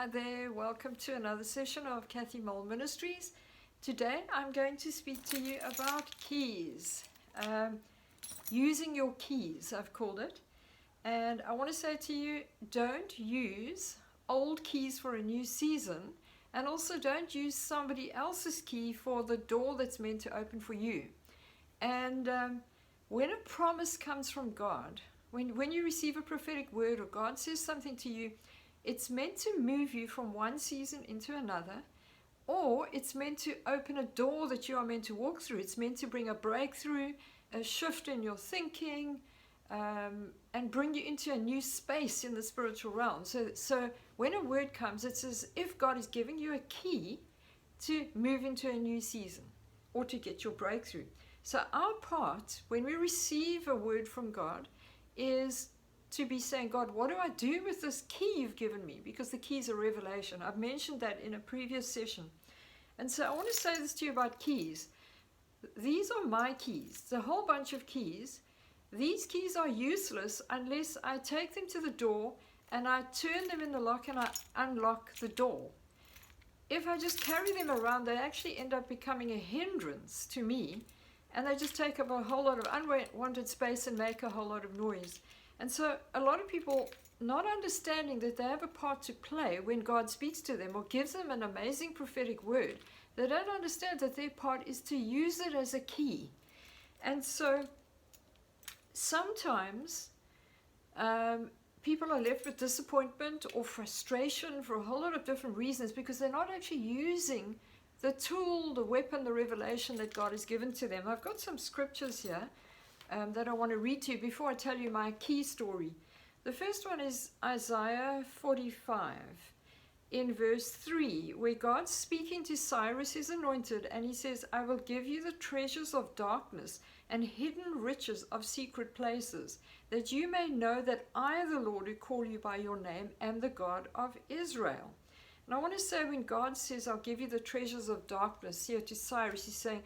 Hi there, welcome to another session of Kathy Mole Ministries. Today I'm going to speak to you about keys. Using your keys, I've called it. And I want to say to you, don't use old keys for a new season, and also don't use somebody else's key for the door that's meant to open for you. And when a promise comes from God, when you receive a prophetic word or God says something to you, it's meant to move you from one season into another, or it's meant to open a door that you are meant to walk through. It's meant to bring a breakthrough, a shift in your thinking, and bring you into a new space in the spiritual realm. So when a word comes, it's as if God is giving you a key to move into a new season or to get your breakthrough. So our part, when we receive a word from God, is to be saying, God, what do I do with this key you've given me? Because the key is a revelation. I've mentioned that in a previous session. And so I want to say this to you about keys. These are my keys. It's a whole bunch of keys. These keys are useless unless I take them to the door and I turn them in the lock and I unlock the door. If I just carry them around, they actually end up becoming a hindrance to me, and they just take up a whole lot of unwanted space and make a whole lot of noise. And so a lot of people, not understanding that they have a part to play when God speaks to them or gives them an amazing prophetic word, they don't understand that their part is to use it as a key. And so sometimes people are left with disappointment or frustration for a whole lot of different reasons because they're not actually using the tool, the weapon, the revelation that God has given to them. I've got some scriptures here that I want to read to you before I tell you my key story. The first one is Isaiah 45 in verse 3, where God's speaking to Cyrus, his anointed, and he says, I will give you the treasures of darkness and hidden riches of secret places, that you may know that I, the Lord, who call you by your name, am the God of Israel. And I want to say, when God says, I'll give you the treasures of darkness here to Cyrus, he's saying,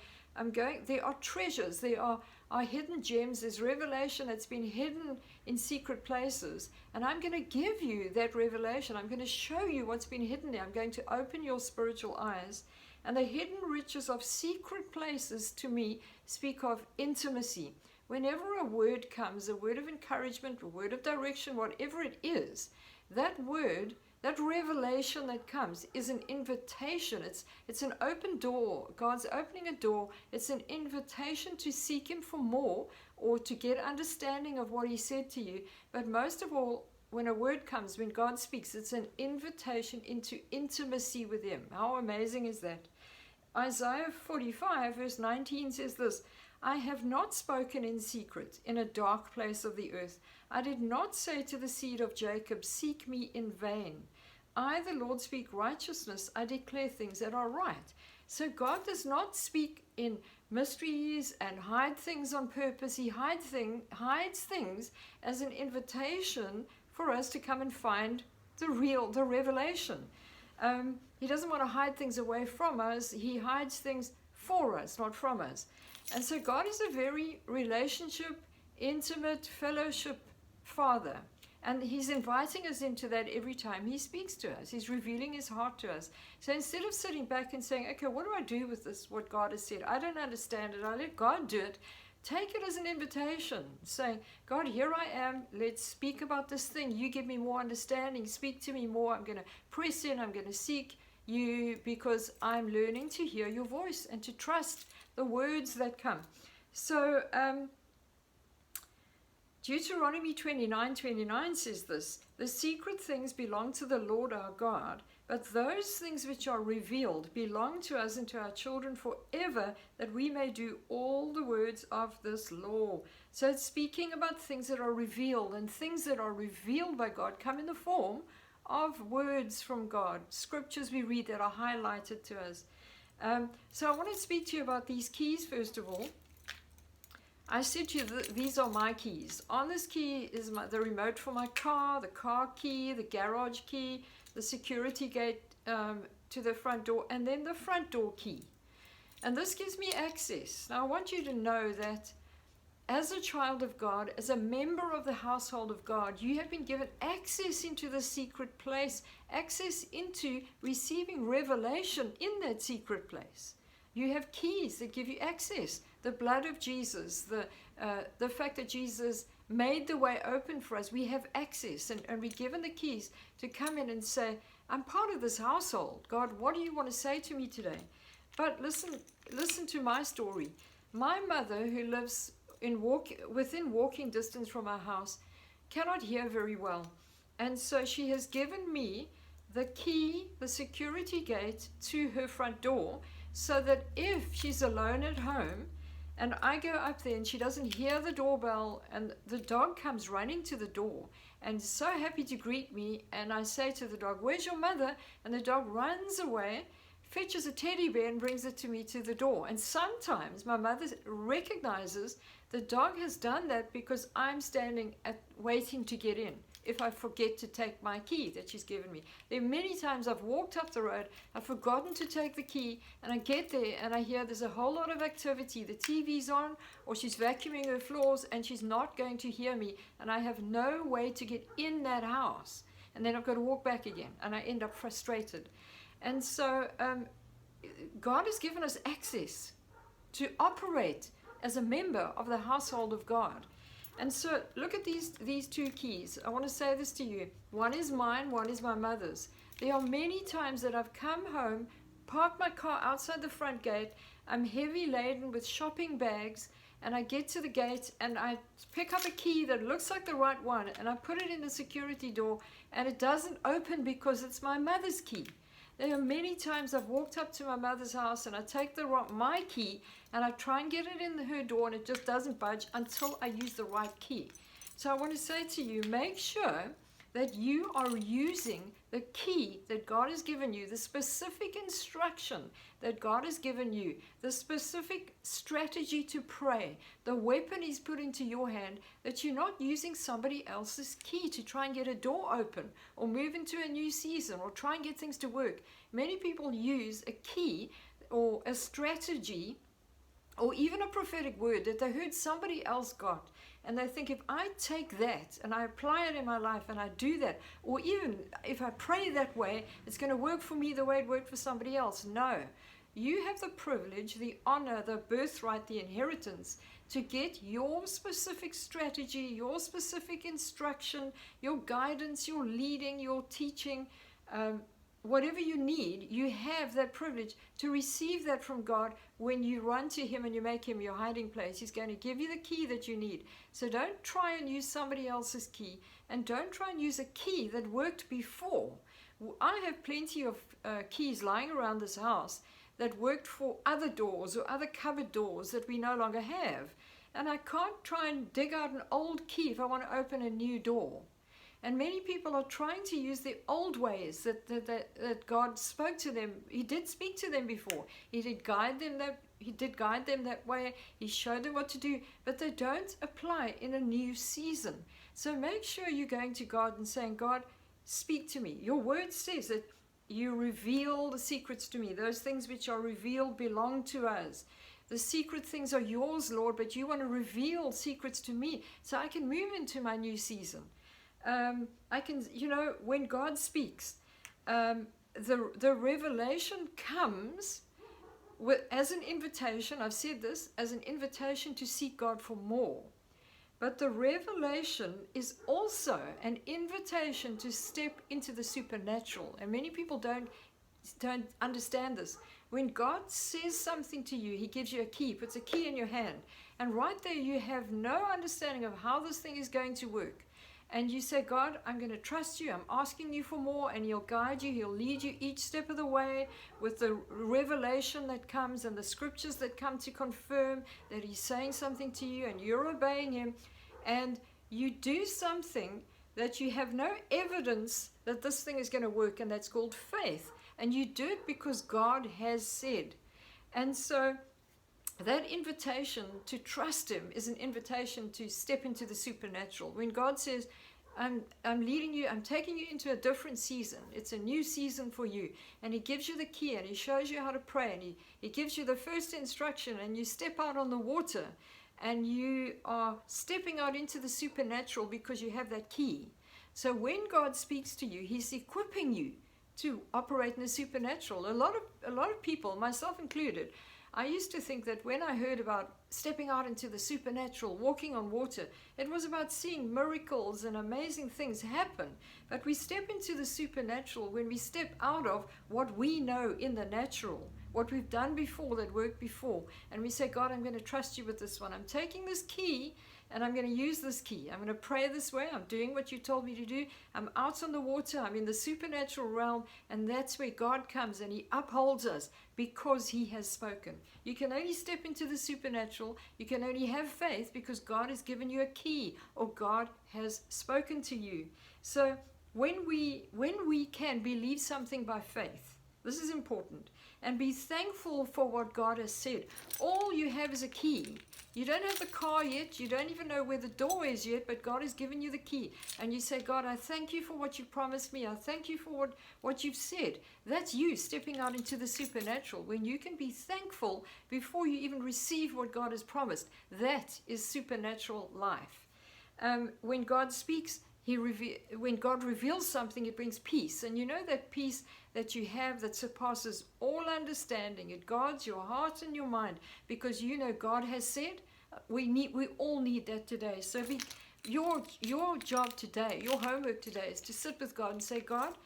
there are treasures, there are hidden gems, there's revelation that's been hidden in secret places, and I'm going to give you that revelation. I'm going to show you what's been hidden there. I'm going to open your spiritual eyes. And the hidden riches of secret places to me speak of intimacy. Whenever a word comes, a word of encouragement, a word of direction, whatever it is, that word, that revelation that comes is an invitation. It's an open door. God's opening a door. It's an invitation to seek Him for more or to get understanding of what He said to you. But most of all, when a word comes, when God speaks, it's an invitation into intimacy with Him. How amazing is that? Isaiah 45 verse 19 says this, I have not spoken in secret in a dark place of the earth. I did not say to the seed of Jacob, seek me in vain. I, the Lord, speak righteousness. I declare things that are right. So God does not speak in mysteries and hide things on purpose. He hides things as an invitation for us to come and find the revelation. He doesn't want to hide things away from us. He hides things for us, not from us. And so God is a very relationship, intimate, fellowship Father. And He's inviting us into that every time He speaks to us. He's revealing His heart to us. So instead of sitting back and saying, okay, what do I do with this, what God has said? I don't understand it. I'll let God do it. Take it as an invitation, saying, God, here I am. Let's speak about this thing. You give me more understanding. Speak to me more. I'm going to press in. I'm going to seek you because I'm learning to hear your voice and to trust the words that come. So Deuteronomy 29:29 says this, the secret things belong to the Lord our God, but those things which are revealed belong to us and to our children forever, that we may do all the words of this law. So it's speaking about things that are revealed, and things that are revealed by God come in the form of words from God, scriptures we read that are highlighted to us. So I want to speak to you about these keys first of all. I said to you, these are my keys. On this key is the remote for my car, the car key, the garage key, the security gate to the front door, and then the front door key. And this gives me access. Now I want you to know that as a child of God, as a member of the household of God, you have been given access into the secret place, access into receiving revelation in that secret place. You have keys that give you access. The blood of Jesus, the fact that Jesus made the way open for us. We have access, and we're given the keys to come in and say, I'm part of this household. God, what do you want to say to me today? But listen to my story. My mother, who lives within walking distance from our house, cannot hear very well. And so she has given me the key, the security gate to her front door, so that if she's alone at home and I go up there and she doesn't hear the doorbell and the dog comes running to the door and is so happy to greet me, and I say to the dog, where's your mother? And the dog runs away, fetches a teddy bear and brings it to me to the door. And sometimes my mother recognizes the dog has done that because I'm standing waiting to get in if I forget to take my key that she's given me. There are many times I've walked up the road, I've forgotten to take the key, and I get there and I hear there's a whole lot of activity. The TV's on, or she's vacuuming her floors, and she's not going to hear me, and I have no way to get in that house. And then I've got to walk back again, and I end up frustrated. And so God has given us access to operate as a member of the household of God. And so look at these two keys. I want to say this to you. One is mine, one is my mother's. There are many times that I've come home, parked my car outside the front gate, I'm heavy laden with shopping bags, and I get to the gate and I pick up a key that looks like the right one, and I put it in the security door, and it doesn't open because it's my mother's key. There are many times I've walked up to my mother's house and I take my key and I try and get it in her door, and it just doesn't budge until I use the right key. So I want to say to you, make sure that you are using the key that God has given you, the specific instruction that God has given you, the specific strategy to pray, the weapon He's put into your hand, that you're not using somebody else's key to try and get a door open or move into a new season or try and get things to work. Many people use a key or a strategy or even a prophetic word that they heard somebody else got, and they think, if I take that and I apply it in my life and I do that, or even if I pray that way, it's going to work for me the way it worked for somebody else. No. You have the privilege, the honor, the birthright, the inheritance to get your specific strategy, your specific instruction, your guidance, your leading, your teaching, whatever you need. You have that privilege to receive that from God. When you run to Him and you make Him your hiding place, He's going to give you the key that you need. So don't try and use somebody else's key, and don't try and use a key that worked before. I have plenty of keys lying around this house that worked for other doors or other cupboard doors that we no longer have. And I can't try and dig out an old key if I want to open a new door. And many people are trying to use the old ways that God spoke to them. He did speak to them before. He did guide them that way. He showed them what to do, but they don't apply in a new season. So make sure you're going to God and saying, God, speak to me. Your word says that you reveal the secrets to me. Those things which are revealed belong to us. The secret things are yours, Lord, but you want to reveal secrets to me so I can move into my new season. I can, when God speaks, the revelation comes as an invitation. I've said this, as an invitation to seek God for more. But the revelation is also an invitation to step into the supernatural. And many people don't understand this. When God says something to you, He gives you a key, puts a key in your hand. And right there you have no understanding of how this thing is going to work. And you say, God, I'm going to trust you. I'm asking you for more. And He'll guide you. He'll lead you each step of the way with the revelation that comes and the scriptures that come to confirm that He's saying something to you and you're obeying Him. And you do something that you have no evidence that this thing is going to work, and that's called faith. And you do it because God has said. And so that invitation to trust Him is an invitation to step into the supernatural. When God says, I'm leading you, I'm taking you into a different season. It's a new season for you. And He gives you the key and He shows you how to pray. And He gives you the first instruction and you step out on the water. and you are stepping out into the supernatural because you have that key. So when God speaks to you, He's equipping you to operate in the supernatural. A lot of people, myself included, I used to think that when I heard about stepping out into the supernatural, walking on water, it was about seeing miracles and amazing things happen. But we step into the supernatural when we step out of what we know in the natural, what we've done before that worked before. And we say, God, I'm going to trust you with this one. I'm taking this key and I'm going to use this key. I'm going to pray this way. I'm doing what you told me to do. I'm out on the water. I'm in the supernatural realm. And that's where God comes and He upholds us because He has spoken. You can only step into the supernatural. You can only have faith because God has given you a key or God has spoken to you. So when we can believe something by faith, this is important, and be thankful for what God has said. All you have is a key. You don't have the car yet. You don't even know where the door is yet, but God has given you the key. And you say, God, I thank you for what you promised me. I thank you for what you've said. That's you stepping out into the supernatural. When you can be thankful before you even receive what God has promised, that is supernatural life. When God speaks, when God reveals something, it brings peace. And you know that peace that you have that surpasses all understanding. It guards your heart and your mind because you know God has said. We all need that today. So your job today, your homework today is to sit with God and say, God,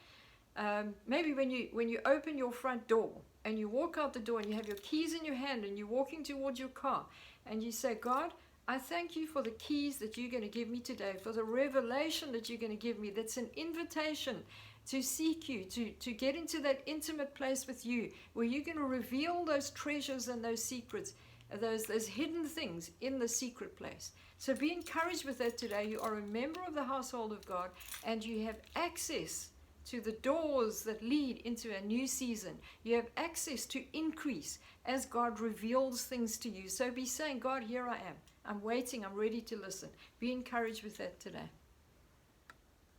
maybe when you open your front door and you walk out the door and you have your keys in your hand and you're walking towards your car and you say, God, I thank you for the keys that you're going to give me today, for the revelation that you're going to give me. That's an invitation to seek you, to get into that intimate place with you, where you're going to reveal those treasures and those secrets, those hidden things in the secret place. So be encouraged with that today. You are a member of the household of God, and you have access to the doors that lead into a new season. You have access to increase as God reveals things to you. So be saying, God, here I am. I'm waiting. I'm ready to listen. Be encouraged with that today.